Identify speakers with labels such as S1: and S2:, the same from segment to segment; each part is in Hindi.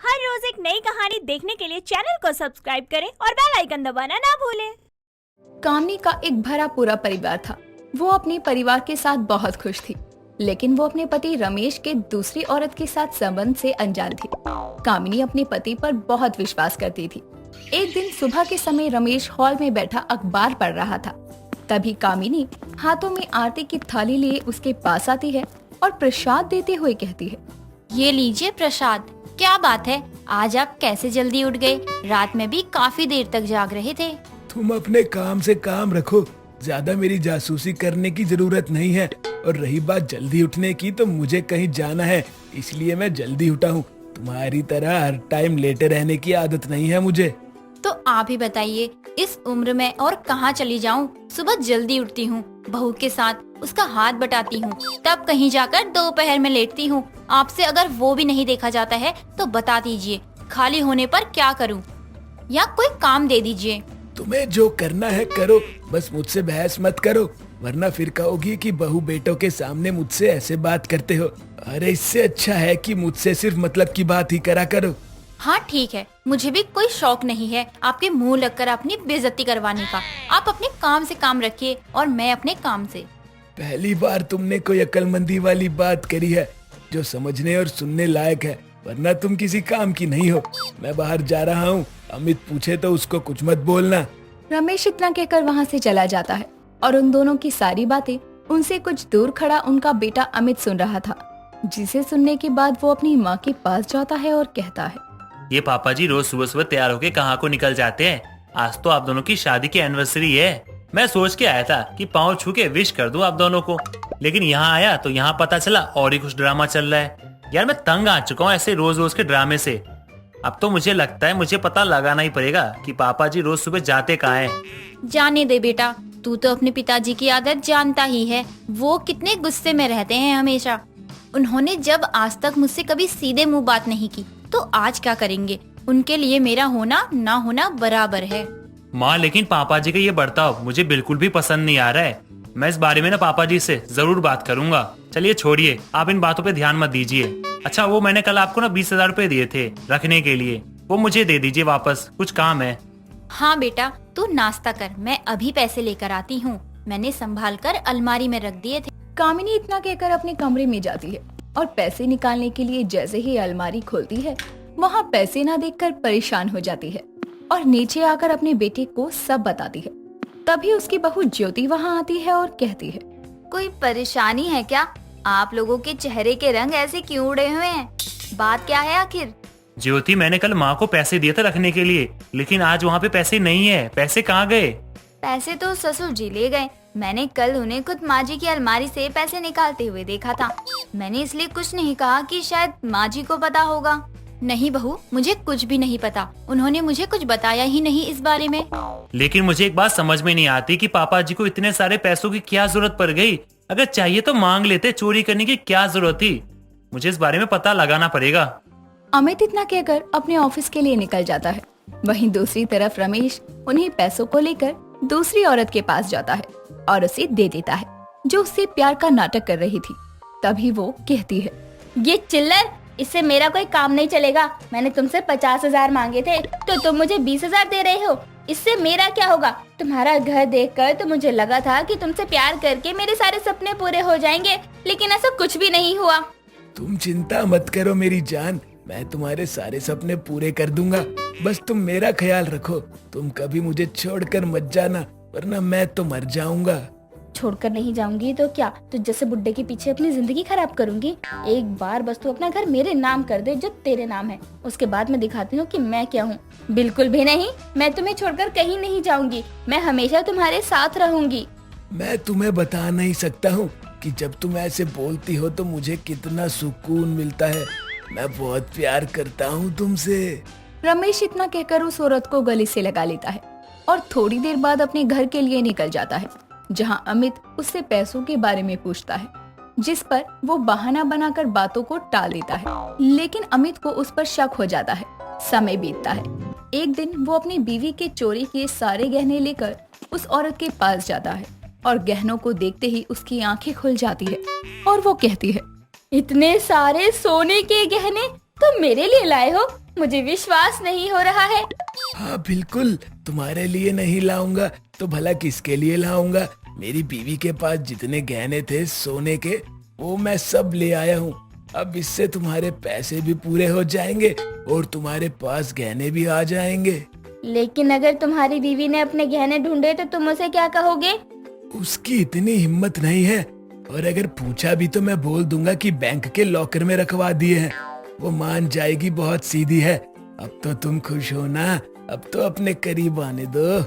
S1: हर रोज एक नई कहानी देखने के लिए चैनल को सब्सक्राइब करें और बेल आइकन दबाना ना भूलें।
S2: कामनी का एक भरा पूरा परिवार था। वो अपने परिवार के साथ बहुत खुश थी, लेकिन वो अपने पति रमेश के दूसरी औरत के साथ संबंध से अनजान थी। कामिनी अपने पति पर बहुत विश्वास करती थी। एक दिन सुबह के समय रमेश हॉल में बैठा अखबार पढ़ रहा था। तभी कामिनी हाथों में आरती की थाली लिए उसके पास आती है और प्रसाद देते हुए कहती है,
S3: ये लीजिए प्रसाद। क्या बात है, आज आप कैसे जल्दी उठ गए? रात में भी काफी देर तक जाग रहे थे।
S4: तुम अपने काम से काम रखो, ज्यादा मेरी जासूसी करने की जरूरत नहीं है। और रही बात जल्दी उठने की, तो मुझे कहीं जाना है, इसलिए मैं जल्दी उठा हूँ। तुम्हारी तरह हर टाइम लेटे रहने की आदत नहीं है मुझे।
S3: तो आप ही बताइए, इस उम्र में और कहाँ चली जाऊँ? सुबह जल्दी उठती हूँ, बहू के साथ उसका हाथ बटाती हूँ, तब कहीं जाकर दोपहर में लेटती हूँ। आपसे अगर वो भी नहीं देखा जाता है तो बता दीजिए, खाली होने पर क्या करूँ, या कोई काम दे दीजिए।
S4: तुम्हें जो करना है करो, बस मुझसे बहस मत करो, वरना फिर कहोगी कि बहू बेटों के सामने मुझसे ऐसे बात करते हो। अरे इससे अच्छा है कि मुझसे सिर्फ मतलब की बात ही करा करो।
S3: हाँ ठीक है, मुझे भी कोई शौक नहीं है आपके मुंह लगकर अपनी बेइज्जती करवाने का। आप अपने काम से काम रखिए और मैं अपने काम से।
S4: पहली बार तुमने कोई अक्लमंदी वाली बात करी है जो समझने और सुनने लायक है, वरना तुम किसी काम की नहीं हो। मैं बाहर जा रहा हूँ, अमित पूछे तो उसको कुछ मत बोलना।
S2: रमेश इतना कहकर वहाँ से चला जाता है और उन दोनों की सारी बातें उनसे कुछ दूर खड़ा उनका बेटा अमित सुन रहा था, जिसे सुनने के बाद वो अपनी माँ के पास जाता है और कहता है,
S5: ये पापा जी रोज सुबह सुबह तैयार होके कहाँ को निकल जाते हैं? आज तो आप दोनों की शादी की एनिवर्सरी है। मैं सोच के आया था कि पाँव छू के विश कर दूं आप दोनों को, लेकिन यहाँ आया तो यहाँ पता चला और ही कुछ ड्रामा चल रहा है। यार मैं तंग आ चुका हूँ ऐसे रोज रोज के ड्रामे से। अब तो मुझे लगता है मुझे पता लगाना ही पड़ेगा कि पापा जी रोज सुबह जाते कहाँ हैं।
S3: जाने दे बेटा, तू तो अपने पिताजी की आदत जानता ही है। वो कितने गुस्से में रहते हैं हमेशा। उन्होंने जब आज तक मुझसे कभी सीधे मुंह बात नहीं की, तो आज क्या करेंगे? उनके लिए मेरा होना ना होना बराबर है।
S5: माँ लेकिन पापा जी का ये बर्ताव मुझे बिल्कुल भी पसंद नहीं आ रहा है। मैं इस बारे में ना पापा जी से जरूर बात करूंगा। चलिए छोड़िए, आप इन बातों पे ध्यान मत दीजिए। अच्छा वो मैंने कल आपको ना 20,000 रुपए दिए थे रखने के लिए, वो मुझे दे दीजिए वापस, कुछ काम है।
S3: हाँ बेटा, तू नाश्ता कर, मैं अभी पैसे लेकर आती हूँ। मैंने संभाल कर अलमारी में रख दिए थे।
S2: कामिनी इतना कहकर अपने कमरे में जाती है और पैसे निकालने के लिए जैसे ही अलमारी खोलती है, वहाँ पैसे ना देखकर परेशान हो जाती है और नीचे आकर अपने बेटे को सब बताती है। तभी उसकी बहू ज्योति वहाँ आती है और कहती है,
S3: कोई परेशानी है क्या? आप लोगों के चेहरे के रंग ऐसे क्यों उड़े हुए हैं? बात क्या है आखिर?
S5: ज्योति मैंने कल माँ को पैसे दिए थे रखने के लिए, लेकिन आज वहाँ पे पैसे नहीं है। पैसे कहाँ गए?
S3: पैसे तो ससुर जी ले गए। मैंने कल उन्हें खुद माँ जी की अलमारी से पैसे निकालते हुए देखा था। मैंने इसलिए कुछ नहीं कहा कि शायद माँ जी को पता होगा। नहीं बहू, मुझे कुछ भी नहीं पता। उन्होंने मुझे कुछ बताया ही नहीं इस बारे में।
S5: लेकिन मुझे एक बात समझ में नहीं आती कि पापा जी को इतने सारे पैसों की क्या जरूरत पड़ गई? अगर चाहिए तो मांग लेते, चोरी करने की क्या जरूरत थी? मुझे इस बारे में पता लगाना पड़ेगा।
S2: अमित इतना कहकर अपने ऑफिस के लिए निकल जाता है। वहीं दूसरी तरफ रमेश उन्हीं पैसों को लेकर दूसरी औरत के पास जाता है और उसे दे देता है, जो उससे प्यार का नाटक कर रही थी। तभी वो कहती है,
S1: ये चिल्लर, इससे मेरा कोई काम नहीं चलेगा। मैंने तुमसे 50,000 मांगे थे तो तुम मुझे 20,000 दे रहे हो। इससे मेरा क्या होगा? तुम्हारा घर देखकर तो मुझे लगा था कि तुमसे प्यार करके मेरे सारे सपने पूरे हो जाएंगे, लेकिन ऐसा कुछ भी नहीं हुआ।
S4: तुम चिंता मत करो मेरी जान, मैं तुम्हारे सारे सपने पूरे कर दूंगा। बस तुम मेरा ख्याल रखो, तुम कभी मुझे छोड़कर मत जाना, वरना मैं तो मर जाऊंगा।
S1: छोड़कर नहीं जाऊंगी तो क्या, तो जैसे बुड्ढे के पीछे अपनी जिंदगी खराब करूंगी? एक बार बस तू अपना घर मेरे नाम कर दे, जो तेरे नाम है, उसके बाद मैं दिखाती हूँ कि मैं क्या हूँ। बिल्कुल भी नहीं, मैं तुम्हें छोड़कर कहीं नहीं जाऊंगी। मैं हमेशा तुम्हारे साथ रहूंगी।
S4: मैं तुम्हें बता नहीं सकता हूँ कि जब तुम ऐसे बोलती हो तो मुझे कितना सुकून मिलता है। मैं बहुत प्यार करता हूँ तुमसे।
S2: रमेश इतना कहकर उस औरत को गले से लगा लेता है और थोड़ी देर बाद अपने घर के लिए निकल जाता है, जहां अमित उससे पैसों के बारे में पूछता है, जिस पर वो बहाना बनाकर बातों को टाल देता है। लेकिन अमित को उस पर शक हो जाता है। समय बीतता है। एक दिन वो अपनी बीवी के चोरी किए सारे गहने लेकर उस औरत के पास जाता है और गहनों को देखते ही उसकी आंखें खुल जाती है और वो कहती है,
S1: इतने सारे सोने के गहने तुम मेरे लिए लाए हो? मुझे विश्वास नहीं हो रहा है।
S4: हाँ बिल्कुल, तुम्हारे लिए नहीं लाऊंगा तो भला किसके लिए लाऊंगा। मेरी बीवी के पास जितने गहने थे सोने के वो मैं सब ले आया हूँ। अब इससे तुम्हारे पैसे भी पूरे हो जाएंगे और तुम्हारे पास गहने भी आ जाएंगे।
S1: लेकिन अगर तुम्हारी बीवी ने अपने गहने ढूंढे तो तुम उसे क्या कहोगे?
S4: उसकी इतनी हिम्मत नहीं है, और अगर पूछा भी तो मैं बोल दूंगा कि बैंक के लॉकर में रखवा दिए हैं। वो मान जाएगी, बहुत सीधी है। अब तो तुम खुश हो ना? अब तो अपने करीब आने दो।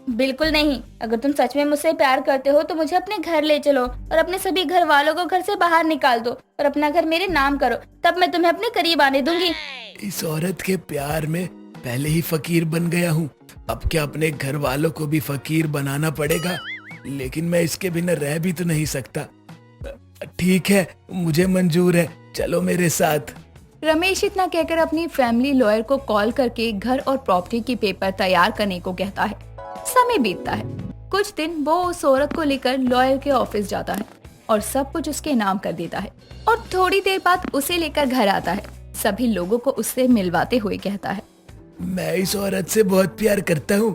S1: बिल्कुल नहीं। अगर तुम सच में मुझसे प्यार करते हो तो मुझे अपने घर ले चलो और अपने सभी घर वालों को घर से बाहर निकाल दो और अपना घर मेरे नाम करो, तब मैं तुम्हें अपने करीब आने दूंगी।
S4: इस औरत के प्यार में पहले ही फकीर बन गया हूँ, अब क्या अपने घर वालों को भी फकीर बनाना पड़ेगा? लेकिन मैं इसके बिना रह भी तो नहीं सकता। ठीक है, मुझे मंजूर है, चलो मेरे साथ।
S2: रमेश इतना कहकर अपनी फैमिली लॉयर को कॉल करके घर और प्रॉपर्टी की पेपर तैयार करने को कहता है। समय बीतता है। कुछ दिन वो उस औरत को लेकर लॉयर के ऑफिस जाता है और सब कुछ उसके नाम कर देता है और थोड़ी देर बाद उसे लेकर घर आता है। सभी लोगों को उससे मिलवाते हुए कहता है,
S4: मैं इस औरत से बहुत प्यार करता हूँ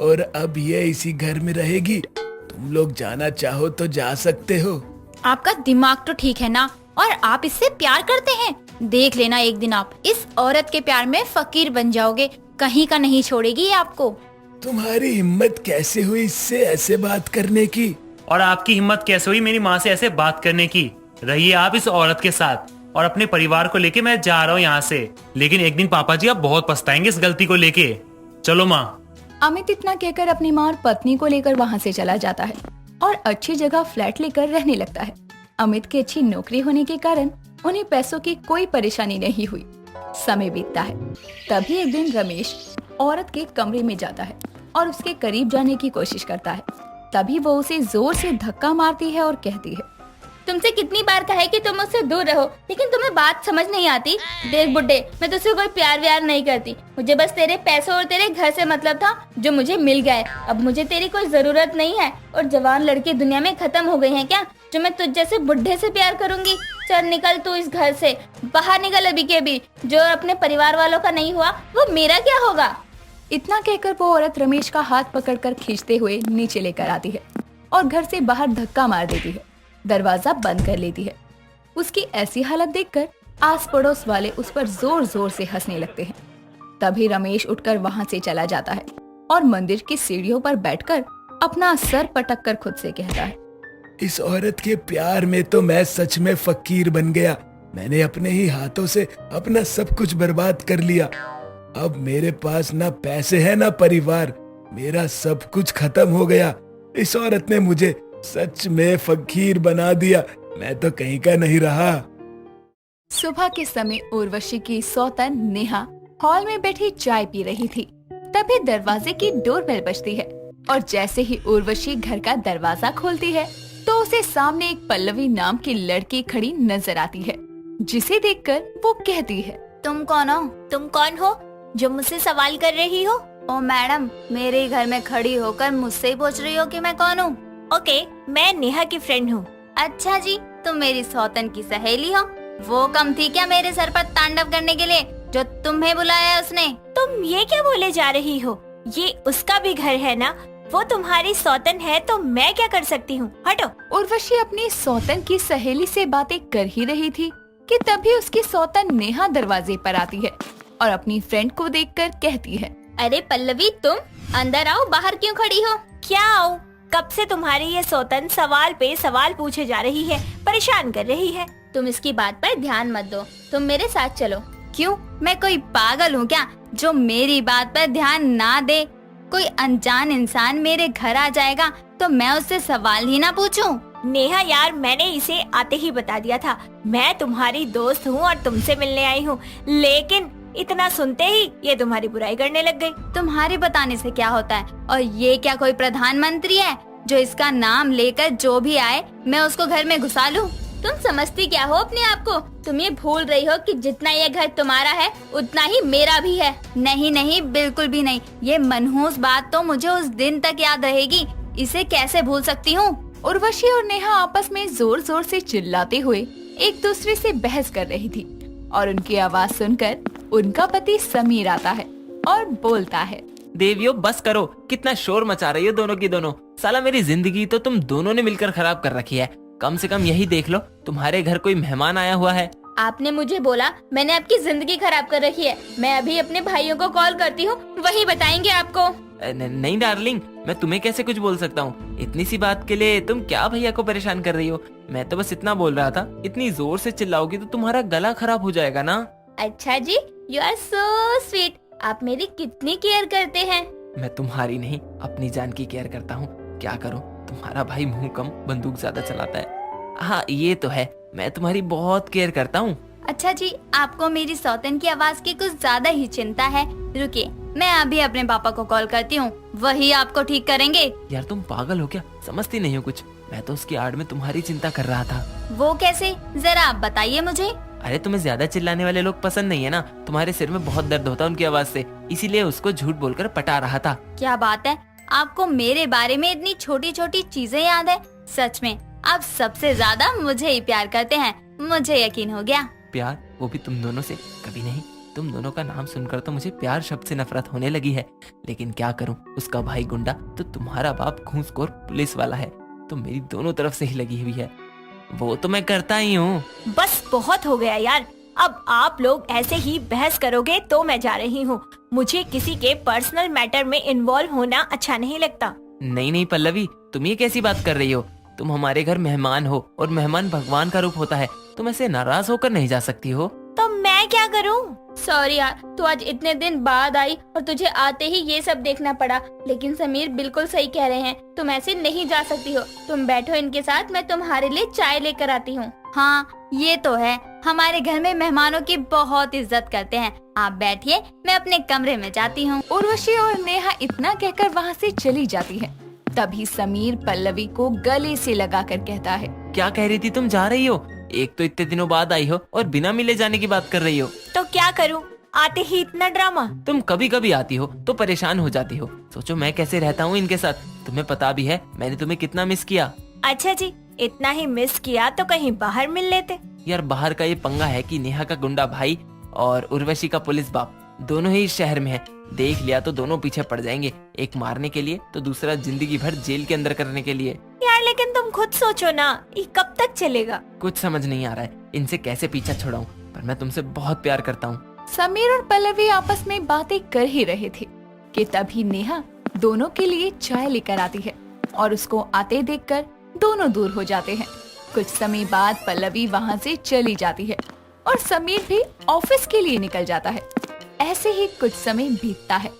S4: और अब ये इसी घर में रहेगी। तुम लोग जाना चाहो तो जा सकते हो।
S3: आपका दिमाग तो ठीक है ना, और आप इससे प्यार करते हैं। देख लेना, एक दिन आप इस औरत के प्यार में फकीर बन जाओगे। कहीं का नहीं छोड़ेगी ये आपको।
S4: तुम्हारी हिम्मत कैसे हुई इससे ऐसे बात करने की?
S5: और आपकी हिम्मत कैसे हुई मेरी माँ से ऐसे बात करने की? रहिए आप इस औरत के साथ, और अपने परिवार को लेके मैं जा रहा हूँ यहाँ से। लेकिन एक दिन पापा जी आप बहुत पछताएंगे इस गलती को लेके। चलो माँ।
S2: अमित इतना कहकर अपनी माँ और पत्नी को लेकर वहाँ से चला जाता है और अच्छी जगह फ्लैट लेकर रहने लगता है। अमित की अच्छी नौकरी होने के कारण उन्हें पैसों की कोई परेशानी नहीं हुई। समय बीतता है। तभी एक दिन रमेश औरत के कमरे में जाता है और उसके करीब जाने की कोशिश करता है। तभी वो उसे जोर से धक्का मारती है और कहती है,
S1: तुमसे कितनी बार कहा है कि तुम मुझसे दूर रहो, लेकिन तुम्हें बात समझ नहीं आती। देख बुड्ढे, मैं तुझसे कोई प्यार व्यार नहीं करती। मुझे बस तेरे पैसों और तेरे घर से मतलब था, जो मुझे मिल गए। अब मुझे तेरी कोई जरूरत नहीं है। और जवान लड़की दुनिया में खत्म हो गई हैं क्या, जो मैं तुझ जैसे बुड्ढे से प्यार करूंगी? चल निकल तू इस घर से, बाहर निकल अभी के भी। जो अपने परिवार वालों का नहीं हुआ वो मेरा क्या होगा?
S2: इतना कहकर वो औरत रमेश का हाथ पकड़कर खींचते हुए नीचे लेकर आती है और घर से बाहर धक्का मार देती है। दरवाजा बंद कर लेती है। उसकी ऐसी हालत देखकर आस पड़ोस वाले उस पर जोर जोर से हंसने लगते हैं। तभी रमेश उठकर वहाँ से चला जाता है और मंदिर की सीढ़ियों पर बैठकर अपना सर पटक कर खुद से कहता है,
S4: इस औरत के प्यार में तो मैं सच में फकीर बन गया। मैंने अपने ही हाथों से अपना सब कुछ बर्बाद कर लिया। अब मेरे पास ना पैसे हैं ना परिवार, मेरा सब कुछ खत्म हो गया। इस औरत ने मुझे सच में फकीर बना दिया। मैं तो कहीं का नहीं रहा।
S2: सुबह के समय उर्वशी की सौतन नेहा हॉल में बैठी चाय पी रही थी। तभी दरवाजे की डोरबेल बजती है और जैसे ही उर्वशी घर का दरवाजा खोलती है तो उसे सामने एक पल्लवी नाम की लड़की खड़ी नजर आती है, जिसे देखकर वो कहती है,
S3: तुम कौन हो? तुम कौन हो जो मुझसे सवाल कर रही हो?
S1: ओ मैडम, मेरे घर में खड़ी होकर मुझसे ही पूछ रही हो कि मैं कौन हूँ?
S3: ओके, मैं नेहा की फ्रेंड हूँ।
S1: अच्छा जी, तुम मेरी सौतन की सहेली हो? वो कम थी क्या मेरे सर पर तांडव करने के लिए, जो तुम्हें बुलाया है उसने?
S3: तुम ये क्या बोले जा रही हो? ये उसका भी घर है ना, वो तुम्हारी सौतन है तो मैं क्या कर सकती हूँ? हटो।
S2: उर्वशी अपनी सौतन की सहेली से बातें कर ही रही थी कि तभी उसकी सौतन नेहा दरवाजे पर आती है और अपनी फ्रेंड को देखकर कहती है,
S1: अरे पल्लवी, तुम अंदर आओ, बाहर क्यों खड़ी हो?
S3: क्या आऊँ? कब से तुम्हारी ये सौतन सवाल पे सवाल पूछे जा रही है, परेशान कर रही है।
S1: तुम इसकी बात पर ध्यान मत दो, तुम मेरे साथ चलो। क्यों, मैं कोई पागल हूँ क्या जो मेरी बात पर ध्यान ना दे? कोई अनजान इंसान मेरे घर आ जाएगा तो मैं उससे सवाल ही ना पूछूं?
S3: नेहा यार, मैंने इसे आते ही बता दिया था, मैं तुम्हारी दोस्त हूँ और तुमसे मिलने आई हूँ, लेकिन इतना सुनते ही ये तुम्हारी बुराई करने लग गई।
S1: तुम्हारे बताने से क्या होता है? और ये क्या कोई प्रधानमंत्री है जो इसका नाम लेकर जो भी आए मैं उसको घर में घुसा लूं? तुम समझती क्या हो अपने आप को? तुम ये भूल रही हो कि जितना ये घर तुम्हारा है उतना ही मेरा भी है। नहीं नहीं, बिल्कुल भी नहीं। ये मनहूस बात तो मुझे उस दिन तक याद रहेगी, इसे कैसे भूल सकती हूँ?
S2: उर्वशी और नेहा आपस में जोर जोर से चिल्लाते हुए एक दूसरे से बहस कर रही थी और उनकी आवाज सुनकर उनका पति समीर आता है और बोलता है,
S6: देवियों बस करो, कितना शोर मचा रही हो दोनों की दोनों। साला मेरी जिंदगी तो तुम दोनों ने मिलकर खराब कर रखी है। कम से कम यही देख लो, तुम्हारे घर कोई मेहमान आया हुआ है।
S1: आपने मुझे बोला मैंने आपकी जिंदगी खराब कर रखी है। मैं अभी अपने भाइयों को कॉल करती हूँ, वही बताएंगे आपको।
S6: नहीं डार्लिंग, मैं तुम्हें कैसे कुछ बोल सकता हूँ? इतनी सी बात के लिए तुम क्या भैया को परेशान कर रही हो? मैं तो बस इतना बोल रहा था, इतनी जोर से चिल्लाओगी तो तुम्हारा गला खराब हो जाएगा ना।
S1: अच्छा जी, यू आर सो स्वीट। आप मेरी कितनी केयर करते हैं।
S6: मैं तुम्हारी नहीं, अपनी जान की केयर करता हूँ। क्या करूँ, तुम्हारा भाई मुंह कम बंदूक ज्यादा चलाता है। हाँ ये तो है, मैं तुम्हारी बहुत केयर करता हूँ।
S3: अच्छा जी, आपको मेरी सौतन की आवाज की कुछ ज्यादा ही चिंता है। रुकिए, मैं अभी अपने पापा को कॉल करती हूँ, वही आपको ठीक करेंगे।
S6: यार तुम पागल हो क्या? समझती नहीं हो कुछ? मैं तो उसकी आड़ में तुम्हारी चिंता कर रहा था।
S3: वो कैसे, जरा आप बताइए मुझे।
S6: अरे तुम्हें ज्यादा चिल्लाने वाले लोग पसंद नहीं है ना। तुम्हारे सिर में बहुत दर्द होता है उनकी आवाज से, इसीलिए उसको झूठ बोलकर पटा रहा था।
S3: क्या बात है, आपको मेरे बारे में इतनी छोटी छोटी चीजें याद है। सच में आप सबसे ज्यादा मुझे ही प्यार करते हैं, मुझे यकीन हो गया।
S6: प्यार, वो भी तुम दोनों से? कभी नहीं। तुम दोनों का नाम सुनकर तो मुझे प्यार शब्द से नफरत होने लगी है, लेकिन क्या करूं, उसका भाई गुंडा तो तुम्हारा बाप घूसखोर पुलिस वाला है, तो मेरी दोनों तरफ से ही लगी हुई है। वो तो मैं करता ही हूँ।
S7: बस बहुत हो गया यार, अब आप लोग ऐसे ही बहस करोगे तो मैं जा रही हूँ। मुझे किसी के पर्सनल मैटर में इन्वॉल्व होना अच्छा नहीं लगता।
S6: नहीं पल्लवी, तुम ये कैसी बात कर रही हो? तुम हमारे घर मेहमान हो और मेहमान भगवान का रूप होता है। तुम ऐसे नाराज होकर नहीं जा सकती हो।
S7: तो मैं क्या करूँ?
S1: सॉरी यार, तू आज इतने दिन बाद आई और तुझे आते ही ये सब देखना पड़ा। लेकिन समीर बिल्कुल सही कह रहे हैं, तुम ऐसे नहीं जा सकती हो। तुम बैठो इनके साथ, मैं तुम्हारे लिए चाय लेकर आती हूँ।
S3: हाँ ये तो है, हमारे घर में मेहमानों की बहुत इज्जत करते हैं। आप बैठिए, मैं अपने कमरे में जाती हूँ।
S2: उर्वशी और नेहा इतना कहकर वहाँ से चली जाती है। तभी समीर पल्लवी को गले से लगाकर कहता है,
S6: क्या कह रही थी? तुम जा रही हो? एक तो इतने दिनों बाद आई हो और बिना मिले जाने की बात कर रही हो।
S7: तो क्या करूँ, आते ही इतना ड्रामा।
S6: तुम कभी कभी आती हो तो परेशान हो जाती हो। सोचो मैं कैसे रहता हूँ इनके साथ। तुम्हें पता भी है मैंने तुम्हें कितना मिस किया।
S7: अच्छा जी, इतना ही मिस किया तो कहीं बाहर मिल लेते।
S6: यार बाहर का ये पंगा है कि नेहा का गुंडा भाई और उर्वशी का पुलिस बाप दोनों ही इस शहर में है। देख लिया तो दोनों पीछे पड़ जाएंगे, एक मारने के लिए तो दूसरा जिंदगी भर जेल के अंदर करने के लिए।
S7: यार लेकिन तुम खुद सोचो ना, ये कब तक चलेगा?
S6: कुछ समझ नहीं आ रहा है इनसे कैसे पीछा छुड़ाऊं, पर मैं तुमसे बहुत प्यार करता हूँ।
S2: समीर और पल्लवी आपस में बातें कर ही रहे थे कि तभी नेहा दोनों के लिए चाय लेकर आती है और उसको आते देखकर दोनों दूर हो जाते हैं। कुछ समय बाद पल्लवी वहाँ से चली जाती है और समीर भी ऑफिस के लिए निकल जाता है। ऐसे ही कुछ समय बीतता है।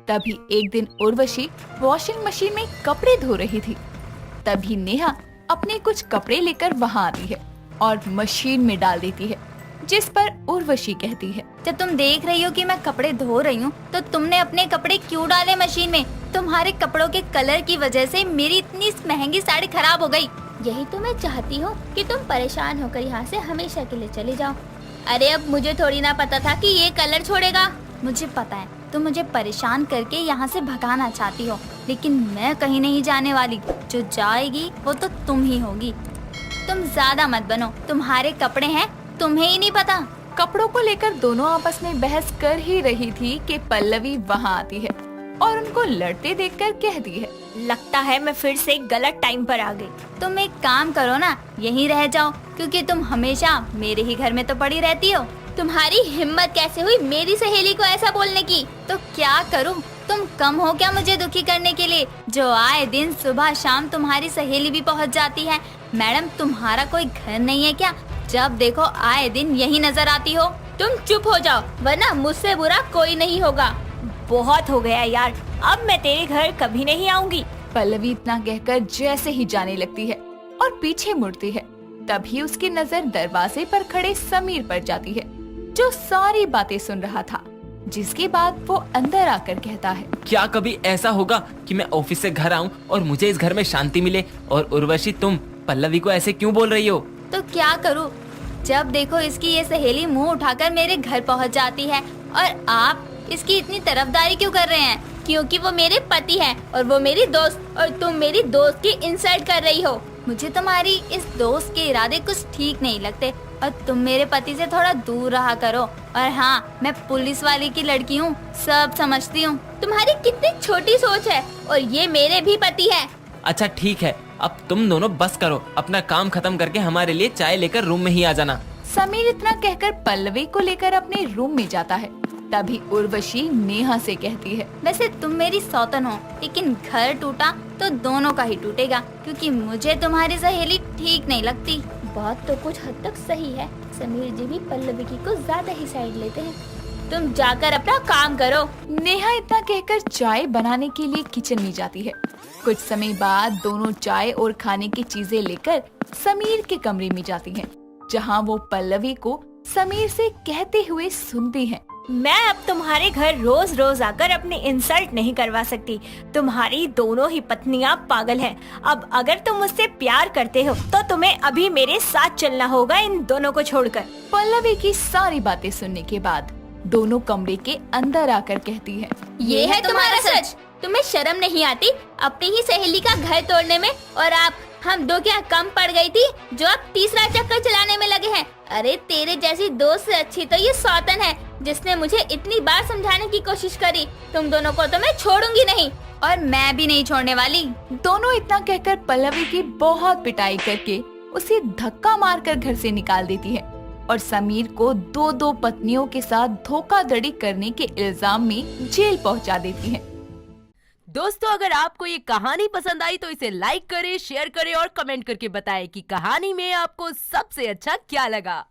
S2: तभी एक दिन उर्वशी वॉशिंग मशीन में कपड़े धो रही थी। तभी नेहा अपने कुछ कपड़े लेकर वहाँ आती है और मशीन में डाल देती है, जिस पर उर्वशी कहती है,
S3: जब तुम देख रही हो कि मैं कपड़े धो रही हूँ तो तुमने अपने कपड़े क्यों डाले मशीन में? तुम्हारे कपड़ों के कलर की वजह से मेरी इतनी महंगी साड़ी खराब हो गई।
S1: यही तो मैं चाहती हूँ कि तुम परेशान होकर यहाँ से हमेशा के लिए चले जाओ। अरे अब मुझे थोड़ी ना पता था कि ये कलर छोड़ेगा।
S3: मुझे पता है तुम मुझे परेशान करके यहाँ से भगाना चाहती हो, लेकिन मैं कहीं नहीं जाने वाली। जो जाएगी वो तो तुम ही होगी। तुम ज्यादा मत बनो, तुम्हारे कपड़े हैं, तुम्हें ही नहीं पता।
S2: कपड़ों को लेकर दोनों आपस में बहस कर ही रही थी कि पल्लवी वहाँ आती है और उनको लड़ते देखकर कहती है,
S7: लगता है मैं फिर से गलत टाइम पर आ गई।
S3: तुम एक काम करो ना, यहीं रह जाओ, क्योंकि तुम हमेशा मेरे ही घर में तो पड़ी रहती हो।
S1: तुम्हारी हिम्मत कैसे हुई मेरी सहेली को ऐसा बोलने की?
S3: तो क्या करूं? तुम कम हो क्या मुझे दुखी करने के लिए? जो आए दिन सुबह शाम तुम्हारी सहेली भी पहुंच जाती है। मैडम तुम्हारा कोई घर नहीं है क्या? जब देखो आए दिन यही नजर आती हो।
S1: तुम चुप हो जाओ, वरना मुझसे बुरा कोई नहीं होगा।
S7: बहुत हो गया यार, अब मैं तेरे घर कभी नहीं आऊंगी।
S2: पल्लवी इतना कहकर जैसे ही जाने लगती है और पीछे मुड़ती है, तभी उसकी नजर दरवाजे पर खड़े समीर पर जाती है, जो सारी बातें सुन रहा था। जिसके बाद वो अंदर आकर कहता है,
S6: क्या कभी ऐसा होगा कि मैं ऑफिस से घर आऊं और मुझे इस घर में शांति मिले? और उर्वशी तुम पल्लवी को ऐसे क्यों बोल रही हो?
S3: तो क्या करूं? जब देखो इसकी ये सहेली मुंह उठाकर मेरे घर पहुंच जाती है, और आप इसकी इतनी तरफदारी क्यों कर रहे हैं?
S1: क्योंकि वो मेरे पति हैं और वो मेरी दोस्त, और तुम मेरी दोस्त की इंसल्ट कर रही हो।
S3: मुझे तुम्हारी इस दोस्त के इरादे कुछ ठीक नहीं लगते, और तुम मेरे पति से थोड़ा दूर रहा करो। और हाँ, मैं पुलिस वाली की लड़की हूँ, सब समझती हूँ।
S1: तुम्हारी कितनी छोटी सोच है, और ये मेरे भी पति है।
S6: अच्छा ठीक है, अब तुम दोनों बस करो, अपना काम खत्म करके हमारे लिए चाय लेकर रूम में ही आ जाना।
S2: समीर इतना कहकर पल्लवी को लेकर अपने रूम में जाता है। तभी उर्वशी नेहा से कहती है,
S3: वैसे तुम मेरी सौतन हो, लेकिन घर टूटा तो दोनों का ही टूटेगा, क्योंकि मुझे तुम्हारी सहेली ठीक नहीं लगती।
S1: बात तो कुछ हद तक सही है। समीर जी भी पल्लवी की को ज्यादा ही साइड लेते हैं। तुम जाकर अपना काम करो।
S2: नेहा इतना कहकर चाय बनाने के लिए किचन में जाती है। कुछ समय बाद दोनों चाय और खाने की चीजें लेकर समीर के कमरे में जाती हैं, जहां वो पल्लवी को समीर से कहते हुए सुनती हैं।
S7: मैं अब तुम्हारे घर रोज रोज आकर अपनी इंसल्ट नहीं करवा सकती। तुम्हारी दोनों ही पत्नियां पागल हैं। अब अगर तुम मुझसे प्यार करते हो तो तुम्हें अभी मेरे साथ चलना होगा, इन दोनों को छोड़कर।
S2: पल्लवी की सारी बातें सुनने के बाद दोनों कमरे के अंदर आकर कहती है,
S1: ये है तुम्हारा सच। तुम्हें शर्म नहीं आती अपनी ही सहेली का घर तोड़ने में? और आप हम दो क्या कम पड़ गई थी जो अब तीसरा चक्कर चलाने में लगे हैं? अरे तेरे जैसी दोस्त से अच्छी तो ये सौतन है, जिसने मुझे इतनी बार समझाने की कोशिश करी। तुम दोनों को तो मैं छोड़ूंगी नहीं,
S3: और मैं भी नहीं छोड़ने वाली।
S2: दोनों इतना कहकर पल्लवी की बहुत पिटाई करके उसे धक्का मारकर घर से निकाल देती है और समीर को दो पत्नियों के साथ धोखाधड़ी करने के इल्जाम में जेल पहुंचा देती है।
S8: दोस्तों, अगर आपको ये कहानी पसंद आई तो इसे लाइक करें, शेयर करें और कमेंट करके बताएं कि कहानी में आपको सबसे अच्छा क्या लगा।